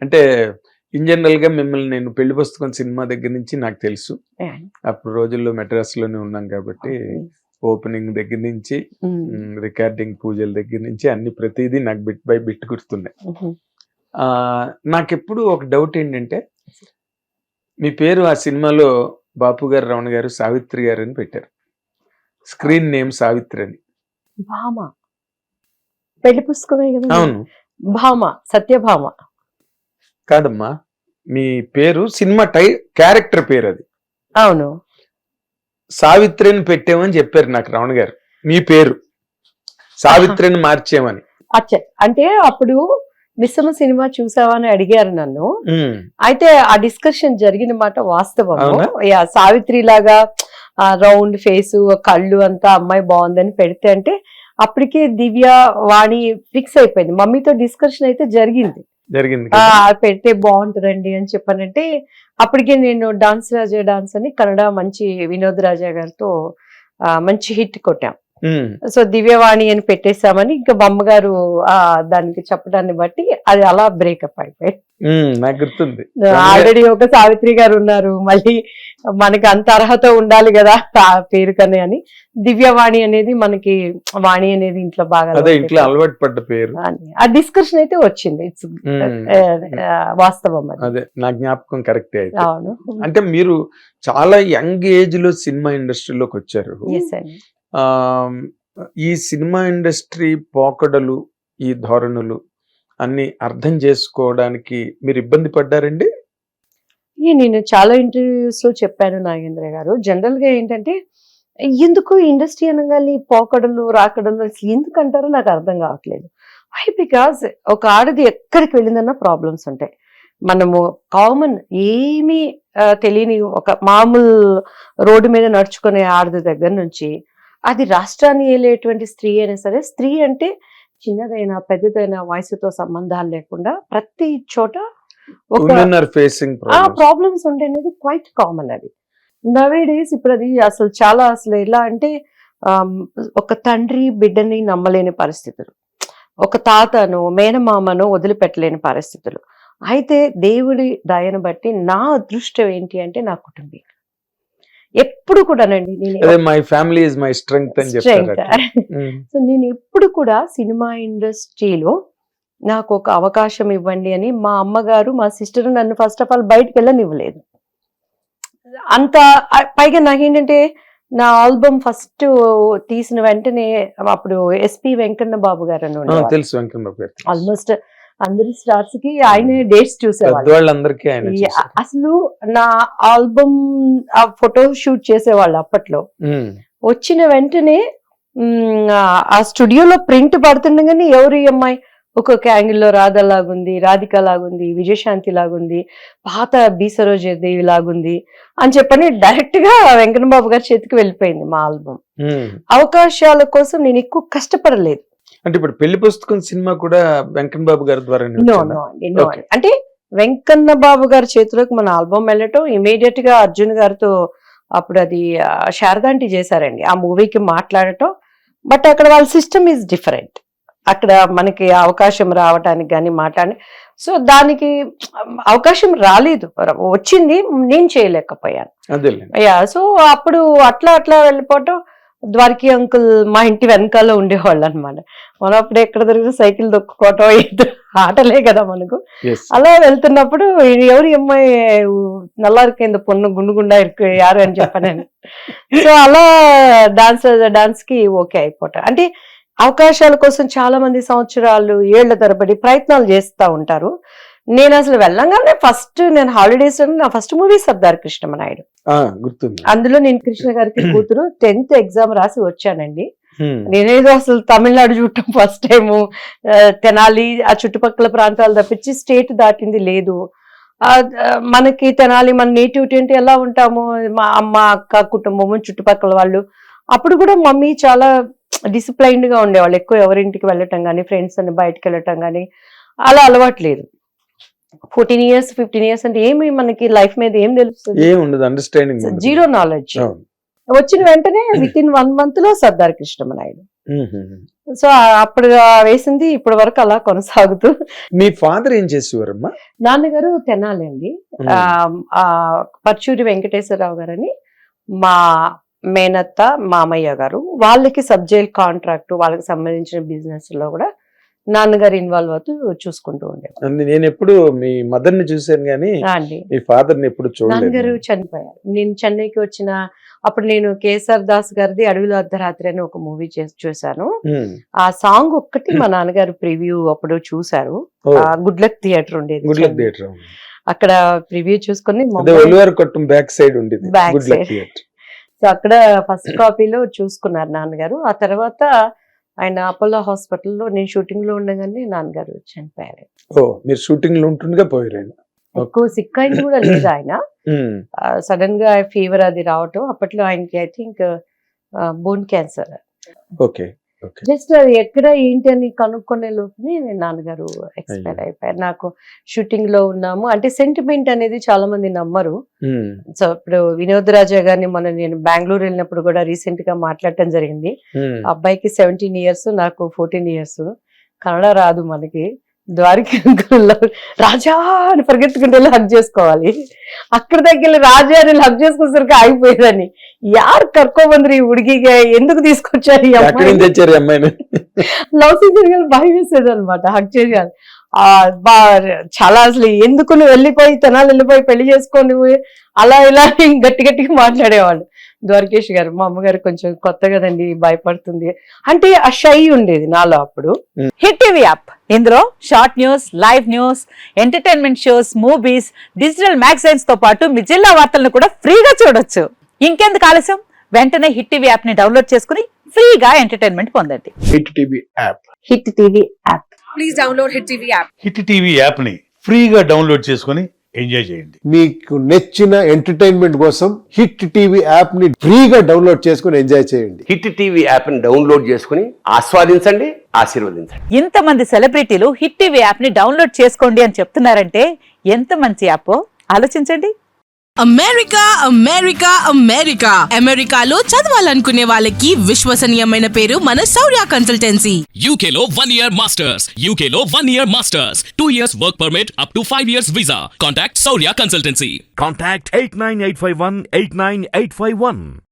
అంటే in general గా మిమ్మల్ని నేను పెళ్లి పుస్తకం సినిమా దగ్గర నుంచి నాకు తెలుసు. అప్పుడు రోజుల్లో మెడ్రాస్ లోనే ఉన్నాం కాబట్టి ఓపెనింగ్ దగ్గర నుంచి రికార్డింగ్ పూజల దగ్గర నుంచి అన్ని ప్రతిదీ నాకు బిట్ బై బిట్ గుర్తున్నాయి. నాకెప్పుడు ఒక డౌట్ ఏంటంటే, మీ పేరు ఆ సినిమాలో బాపు గారు, రమణ గారు, సావిత్రి గారు అని పెట్టారు. స్క్రీన్ నేమ్ సావిత్రి అని. భామ పెళ్లి పుస్తకమే కదా. అవును. భామ, సత్యభామ కాదమ్మా, మీ పేరు సినిమా క్యారెక్టర్ పేరు అది. అవును, సావిత్రి అని పెట్టామని చెప్పారు నాకు రమణ గారు. మీ పేరు సావిత్రిని మార్చేమని. అంటే అప్పుడు మిస్సమ్మ సినిమా చూసావా అని అడిగారు నన్ను. అయితే ఆ డిస్కషన్ జరిగిన మాట వాస్తవం. సావిత్రి లాగా రౌండ్ ఫేసు, కళ్ళు అంతా అమ్మాయి బాగుందని పెడితే, అంటే అప్పటికే దివ్య వాణి ఫిక్స్ అయిపోయింది. మమ్మీతో డిస్కషన్ అయితే జరిగింది. పెడితే బాగుంటుందండి అని చెప్పానంటే, అప్పటికే నేను డాన్స్ రాజా డాన్స్ అని కన్నడ మంచి వినోద్ రాజా గారితో మంచి హిట్ కొట్టాం. సో దివ్యవాణి అని పెట్టేశామని ఇంకా బొమ్మగారు దానికి చెప్పడాన్ని బట్టి అది అలా బ్రేకప్ అయిపోయింది. నాకు గుర్తుంది. ఆల్రెడీ ఒక సావిత్రి గారు ఉన్నారు, మళ్ళీ మనకి అంత అర్హత ఉండాలి కదా ఆ పేరు కనే అని దివ్యవాణి అనేది మనకి వాణి అనేది ఇంట్లో బాగా ఇంట్లో అలవాటు పడ్డ పేరు. ఆ డిస్కషన్ అయితే వచ్చింది. ఇట్స్ వాస్తవం. అదే నా జ్ఞాపకం కరెక్ట్ అయితే. అవును. అంటే మీరు చాలా యంగ్ ఏజ్ లో సినిమా ఇండస్ట్రీలోకి వచ్చారు. ఈ సినిమా ఇండస్ట్రీ పోకడలు, ఈ ధోరణులు అన్ని అర్థం చేసుకోవడానికి మీరు ఇబ్బంది పడ్డారండి? నేను చాలా ఇంటర్వ్యూస్ లో చెప్పాను నాగేంద్ర గారు. జనరల్ గా ఏంటంటే, ఎందుకు ఇండస్ట్రీ అనగానే పోకడలు రాకడలు ఎందుకు అంటారో నాకు అర్థం కావట్లేదు. వై? బికాజ్ ఒక ఆడది ఎక్కడికి వెళ్ళిందన్నా ప్రాబ్లమ్స్ ఉంటాయి. మనము కామన్ ఏమీ తెలియని ఒక మామూలు రోడ్డు మీద నడుచుకునే ఆడది దగ్గర నుంచి అది రాష్ట్రాన్ని ఏలేటువంటి స్త్రీ అయినా సరే, స్త్రీ అంటే చిన్నదైనా పెద్దదైనా వయసుతో సంబంధాలు లేకుండా ప్రతి చోట ప్రాబ్లమ్స్ ఉండే అనేది క్వైట్ కామన్. అది నవే డేస్ ఇప్పుడు అది అసలు ఎలా అంటే, ఒక తండ్రి బిడ్డని నమ్మలేని పరిస్థితులు, ఒక తాతను మేనమామను వదిలిపెట్టలేని పరిస్థితులు. అయితే దేవుడి దయను బట్టి నా అదృష్టం ఏంటి అంటే నా కుటుంబం ఎప్పుడు కూడానండి. My family is my strength అని చెప్తారు. సో నేను ఎప్పుడు కూడా సినిమా ఇండస్ట్రీలో నాకు ఒక అవకాశం ఇవ్వండి అని మా అమ్మగారు, మా సిస్టర్ నన్ను ఫస్ట్ ఆఫ్ ఆల్ బయటకు వెళ్ళనివ్వలేదు. అంత పైగా నాకేంటంటే, నా ఆల్బమ్ ఫస్ట్ తీసిన వెంటనే అప్పుడు ఎస్పి వెంకన్న బాబు గారు అని తెలుసు. వెంకన్న బాబు గారు ఆల్మోస్ట్ అందరి స్టార్స్ కి ఆయన డేట్స్ చూసేవాళ్ళు. అసలు నా ఆల్బమ్ ఆ ఫోటో షూట్ చేసేవాళ్ళు అప్పట్లో. వచ్చిన వెంటనే ఆ స్టూడియోలో ప్రింట్ పడుతుండగానే ఎవరు ఈ అమ్మాయి, ఒక్కొక్క యాంగిల్లో రాధ లాగుంది, రాధిక లాగుంది, విజయశాంతి లాగుంది, పాత బీసరోజదేవి లాగుంది అని చెప్పని డైరెక్ట్ గా వెంకన్న బాబు గారి చేతికి వెళ్ళిపోయింది మా ఆల్బమ్. అవకాశాల కోసం నేను ఎక్కువ కష్టపడలేదు. అంటే ఇప్పుడు పెళ్లి పుస్తకం సినిమా కూడా వెంకన్న బాబు గారి ద్వారా? అంటే వెంకన్న బాబు గారి చేతిలోకి మన ఆల్బమ్ వెళ్ళటం, ఇమీడియట్ గా అర్జున్ గారితో అప్పుడు అది శారదాంటి చేశారండి ఆ మూవీకి మాట్లాడటం. బట్ అక్కడ వాళ్ళ సిస్టమ్ ఈజ్ డిఫరెంట్. అక్కడ మనకి అవకాశం రావటానికి కానీ మాట్లాడి, సో దానికి అవకాశం రాలేదు, వచ్చింది, నేను చేయలేకపోయాను. సో అప్పుడు అట్లా వెళ్ళిపోవటం. ద్వారకి అంకుల్ మా ఇంటి వెనకాల ఉండేవాళ్ళు అనమాట. మనం అప్పుడు ఎక్కడ దొరికిన సైకిల్ దొక్కుకోవటం ఆటలే కదా మనకు. అలా వెళ్తున్నప్పుడు ఎవరి అమ్మాయి నల్లారికైంది పొన్ను గుండుగుండా యారు అని చెప్పాను. సో అలా డాన్స్ కి ఓకే అయిపోతాం. అంటే అవకాశాల కోసం చాలా మంది సంవత్సరాలు ఏళ్ల తరబడి ప్రయత్నాలు చేస్తూ ఉంటారు. నేను అసలు వెళ్ళంగానే ఫస్ట్ నేను హాలిడేస్ నా ఫస్ట్ మూవీ సర్దార్ కృష్ణమనాయుడు. అందులో నేను కృష్ణ గారికి కూతురు 10th ఎగ్జామ్ రాసి వచ్చానండి. నేనేదో అసలు తమిళనాడు చూడటం ఫస్ట్ టైము, తెనాలి ఆ చుట్టుపక్కల ప్రాంతాలు తప్పించి స్టేట్ దాటింది లేదు. మనకి తెనాలి మన నేటివిటీ అంటే ఎలా ఉంటాము, మా అమ్మ అక్క కుటుంబము చుట్టుపక్కల వాళ్ళు. అప్పుడు కూడా మమ్మీ చాలా డిసిప్లైన్డ్ గా ఉండేవాళ్ళు. ఎక్కువ ఎవరింటికి వెళ్ళటం కానీ, ఫ్రెండ్స్ అని బయటకు వెళ్ళటం కానీ అలా అలవాట్లేదు. 14 years 15 years అంటే ఏమి మనకి లైఫ్ మీద ఏం తెలుస్తుంది, అండర్స్టాండింగ్, జీరో నాలెడ్జ్. వచ్చిన వెంటనే విత్ ఇన్ 1 month లో సర్దార్ కృష్ణమనాయుడు. సో అప్పుడు వేసింది ఇప్పటి వరకు అలా కొనసాగుతూ. మీ ఫాదర్ ఏం చేసేవారమ్మా? నాన్నగారు తెనాలండి, పర్చూరి వెంకటేశ్వరరావు గారని మా మేనత్త మామయ్య గారు, వాళ్ళకి సబ్ జైల్ కాంట్రాక్ట్, వాళ్ళకి సంబంధించిన బిజినెస్ లో కూడా నాన్నగారు ఇన్వాల్వ్ అవుతూ చూసుకుంటూ ఉండేవారు. నేను ఎప్పుడు మీ మదర్ ని చూసాను కానీ మీ ఫాదర్ ని ఎప్పుడు నాన్నగారు చూడలేదు. చనిపోయారు. నేను చెన్నైకి వచ్చిన అప్పుడు నేను కేసర్ దాస్ గారిది అడవిలో అర్ధరాత్రి అని ఒక మూవీ చూసాను. ఆ సాంగ్ ఒక్కటి మా నాన్నగారు ప్రివ్యూ అప్పుడు చూసారు. గుడ్ లక్ థియేటర్ ఉండేది, గుడ్ లక్ థియేటర్ అక్కడ ప్రివ్యూ చూసుకుని కొట్టం బ్యాక్ సైడ్ ఉండేది గుడ్ లక్ థియేటర్. సో అక్కడ ఫస్ట్ కాపీలో చూసుకున్నారు నాన్నగారు. ఆ తర్వాత ఆయన అపోలో హాస్పిటల్లో నేను షూటింగ్ లో ఉండగానే నాన్నగారు చనిపోయారు. మీరు షూటింగ్ లో ఉంటుండగా పోయారు. ఎక్కువ సిక్ అయింది కూడా లేదు ఆయన, సడన్ గా ఫీవర్ అది రావటం. అప్పట్లో ఆయనకి I think bone cancer. Okay, just అది ఎక్కడ ఏంటి అని కనుక్కునే లోపునే నాన్నగారు ఎక్స్పైర్ అయిపోయారు. నాకు షూటింగ్ లో ఉన్నాము అంటే సెంటిమెంట్ అనేది చాలా మంది నమ్మరు. సో ఇప్పుడు వినోద్ రాజా గారిని నేను బెంగళూరు వెళ్ళినప్పుడు కూడా రీసెంట్ గా మాట్లాడటం జరిగింది. అబ్బాయికి 17 years, నాకు 14 years. కన్నడ రాదు మనకి. ద్వారకి రాజా అని పరిగెత్తుకుంటే హక్ చేసుకోవాలి. అక్కడ దగ్గర రాజా అని హక్ చేసుకునేసరికి ఆగిపోయేదని. యారు కర్కోబంద్రి ఉడికిగా ఎందుకు తీసుకొచ్చారు ఈ అమ్మాయిని? లవ్ సీజన్ భయం వేసేది అనమాట హక్ చేయాలి. చాలా అసలు ఎందుకు నువ్వు వెళ్ళిపోయి తెనాలి వెళ్ళిపోయి పెళ్లి చేసుకొని అలా ఇలా గట్టి గట్టిగా మాట్లాడేవాళ్ళు. ద్వారకేష్ గారు, మా అమ్మగారు కొంచెం కొత్త కదండి భయపడుతుంది అంటే ఆ షై ఉండేది నాలో అప్పుడు. హిట్ టీవీ యాప్, ఇందులో short news, live news, entertainment shows, movies, digital magazines తో పాటు మీ జిల్లా వార్తలను కూడా ఫ్రీగా చూడొచ్చు. ఇంకెందుకు ఆలస్యం, వెంటనే హిట్ టీవీ యాప్ ని డౌన్లోడ్ చేసుకుని ఫ్రీగా ఎంటర్టైన్మెంట్ పొందండి. Hit TV app. Hit TV app. Please download hit TV app. Hit TV app ని ఫ్రీగా డౌన్లోడ్ చేసుకుని ఎంజాయ్ చేయండి. మీకు నచ్చిన ఎంటర్టైన్మెంట్ కోసం హిట్ టీవీ యాప్ ని ఫ్రీగా డౌన్లోడ్ చేసుకుని ఎంజాయ్ చేయండి. హిట్ టీవీ యాప్ ని డౌన్లోడ్ చేసుకుని ఆస్వాదించండి, ఆశీర్వదించండి. ఇంతమంది సెలబ్రిటీలు హిట్ టీవీ యాప్ ని డౌన్లోడ్ చేసుకోండి అని చెప్తున్నారంటే ఎంత మంచి యాప్ ఆలోచించండి. అమెరికా అమెరికా అమెరికా అమెరికాలో చదవాలనుకునే వాళ్ళకి విశ్వసనీయమైన పేరు మన శౌర్య కన్సల్టెన్సీ. UK లో 1 year masters, UK లో 1 year masters, 2 years work permit up to 5 years visa. Contact Saurya Consultancy. Contact 89851 89851.